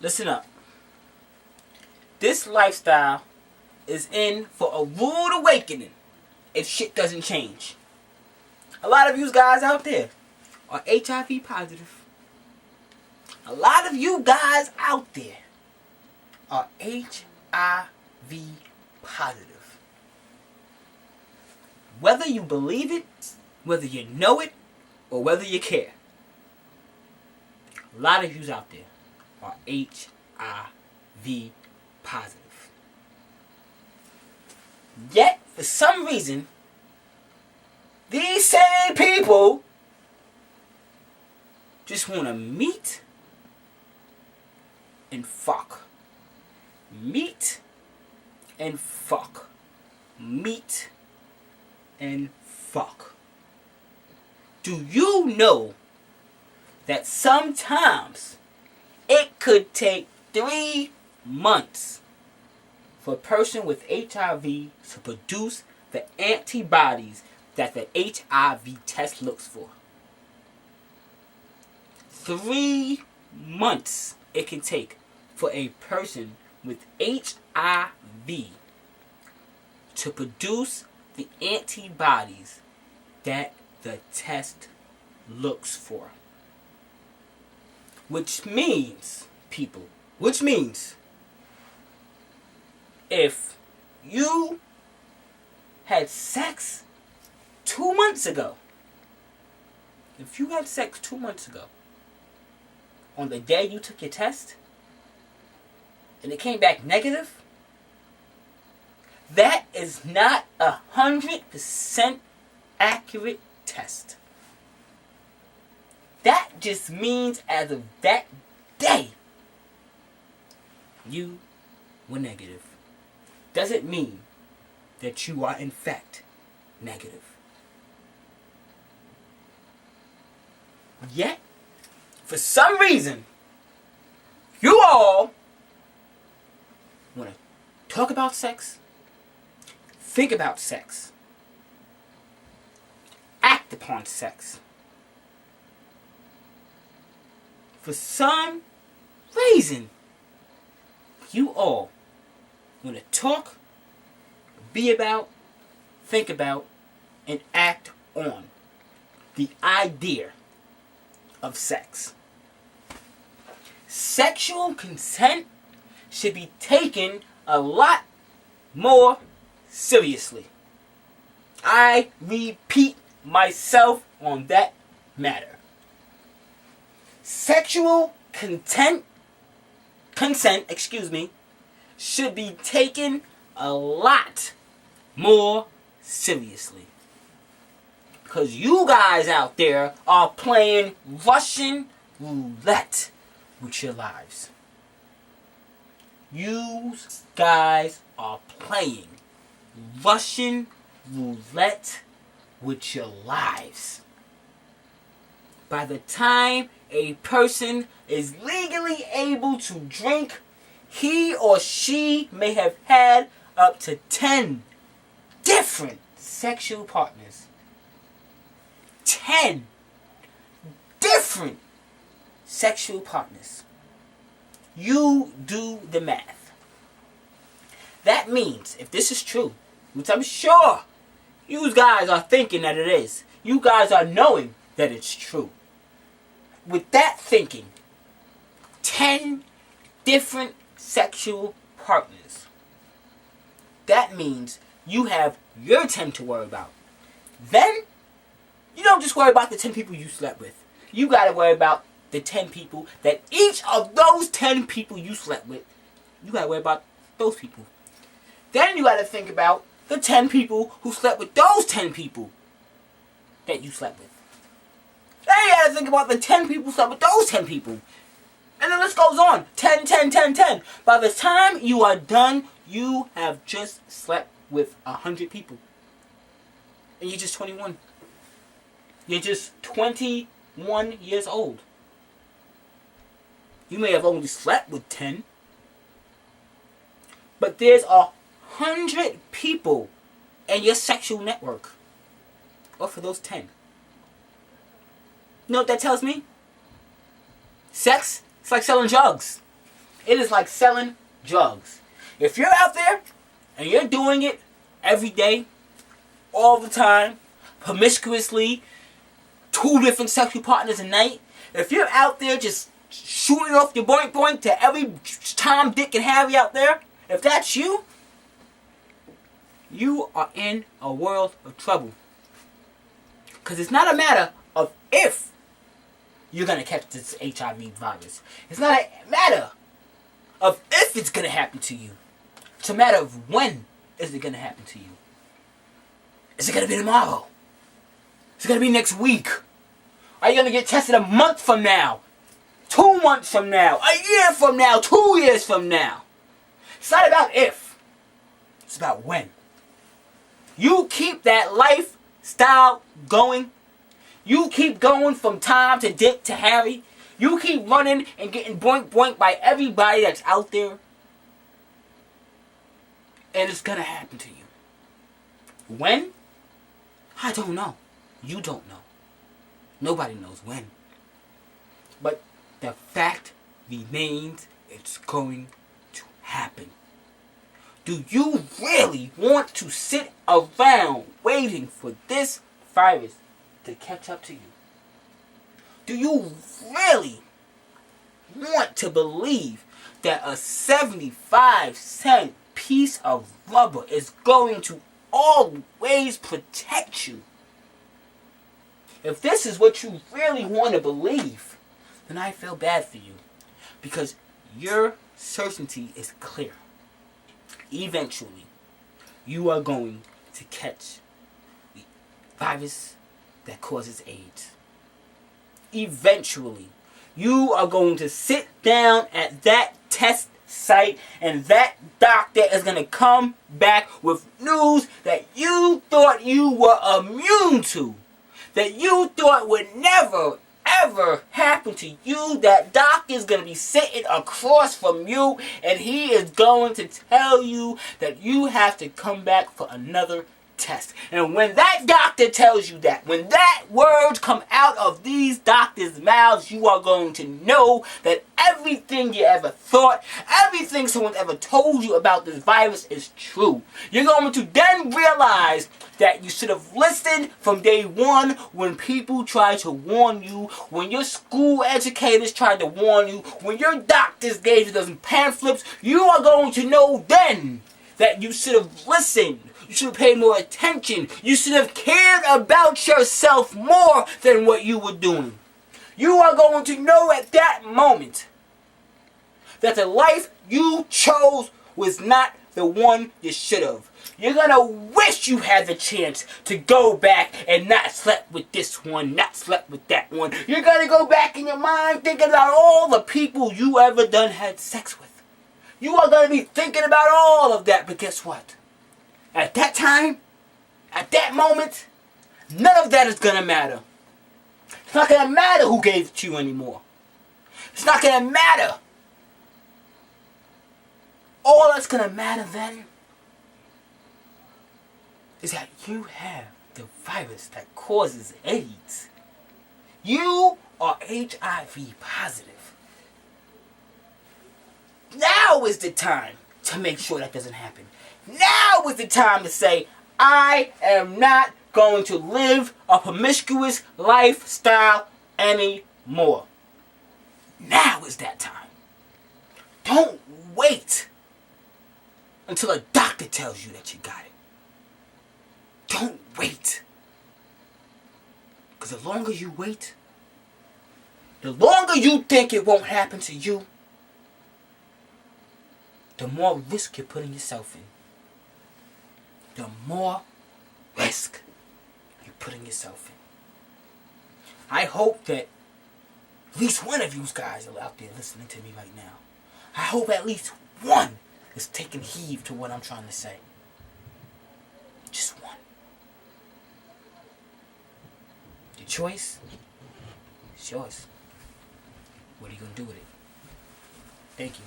Listen up. This lifestyle is in for a rude awakening if shit doesn't change. A lot of you guys out there are HIV positive. A lot of you guys out there are HIV positive. Whether you believe it, whether you know it, or whether you care, a lot of you out there are HIV positive. Yet, for some reason, these same people just want to meet and fuck. Meet and fuck. Meet and fuck. Do you know that sometimes it could take 3 months for a person with HIV to produce the antibodies that the HIV test looks for? 3 months it can take for a person with HIV to produce the antibodies that the test looks for. Which means, people, if you had sex 2 months ago, on the day you took your test, and it came back negative, that is not 100% accurate test. That just means as of that day, you were negative. Doesn't mean that you are in fact negative. Yet, for some reason, you all want to talk about sex, think about sex, act upon sex. For some reason, you all want to talk, be about, think about, and act on the idea of sex. Sexual consent should be taken a lot more seriously. I repeat myself on that matter. Sexual consent, should be taken a lot more seriously. Because you guys out there are playing Russian roulette with your lives. You guys are playing Russian roulette with your lives. By the time a person is legally able to drink, he or she may have had up to 10 different sexual partners. 10 different sexual partners. You do the math. That means, if this is true, which I'm sure you guys are thinking that it is, you guys are knowing that it's true. With that thinking, 10 different sexual partners. That means you have your 10 to worry about. Then, you don't just worry about the 10 people you slept with. You gotta worry about the 10 people that each of those 10 people you slept with, you gotta worry about those people. Then you gotta think about the 10 people who slept with those 10 people that you slept with. Then you gotta think about the 10 people who slept with those 10 people. And the list goes on. 10, 10, 10, 10. By the time you are done, you have just slept with 100 people. And you're just 21. You're just 21 years old. You may have only slept with 10. But there's 100 people in your sexual network. Or for those 10. You know what that tells me? Sex, it's like selling drugs. It is like selling drugs. If you're out there and you're doing it every day, all the time, promiscuously, 2 different sexual partners a night, if you're out there just shooting off your boink boink to every Tom, Dick, and Harry out there, if that's you, you are in a world of trouble. Because it's not a matter of if you're going to catch this HIV virus. It's not a matter of if it's going to happen to you. It's a matter of when is it going to happen to you. Is it going to be tomorrow? Is it going to be next week? Are you going to get tested a month from now? 2 months from now? A year from now? 2 years from now? It's not about if. It's about when. You keep that lifestyle going. You keep going from Tom to Dick to Harry. You keep running and getting boink boink by everybody that's out there. And it's going to happen to you. When? I don't know. You don't know. Nobody knows when. But the fact remains, it's going to happen. Do you really want to sit around waiting for this virus to catch up to you? Do you really want to believe that a 75-cent piece of rubber is going to always protect you? If this is what you really want to believe, then I feel bad for you. Because your certainty is clear. Eventually, you are going to catch the virus that causes AIDS. Eventually, you are going to sit down at that test site and that doctor is going to come back with news that you thought you were immune to. That you thought would never, ever happen to you. That doctor is going to be sitting across from you and he is going to tell you that you have to come back for another test. And when that doctor tells you that, when that words come out of these doctors' mouths, you are going to know that everything you ever thought, everything someone ever told you about this virus is true. You're going to then realize that you should have listened from day one when people tried to warn you, when your school educators tried to warn you, when your doctors gave you those pamphlets. You are going to know then that you should have listened. You should have paid more attention. You should have cared about yourself more than what you were doing. You are going to know at that moment that the life you chose was not the one you should have. You're going to wish you had the chance to go back and not slept with this one, not slept with that one. You're going to go back in your mind thinking about all the people you ever done had sex with. You are going to be thinking about all of that, but guess what? At that time, at that moment, none of that is going to matter. It's not going to matter who gave it to you anymore. It's not going to matter. All that's going to matter then is that you have the virus that causes AIDS. You are HIV positive. Now is the time to make sure that doesn't happen. Now is the time to say, I am not going to live a promiscuous lifestyle anymore. Now is that time. Don't wait until a doctor tells you that you got it. Don't wait. Because the longer you wait, the longer you think it won't happen to you, the more risk you're putting yourself in. The more risk you're putting yourself in. I hope that at least one of you guys are out there listening to me right now. I hope at least one is taking heed to what I'm trying to say. Just one. The choice is yours. What are you going to do with it? Thank you.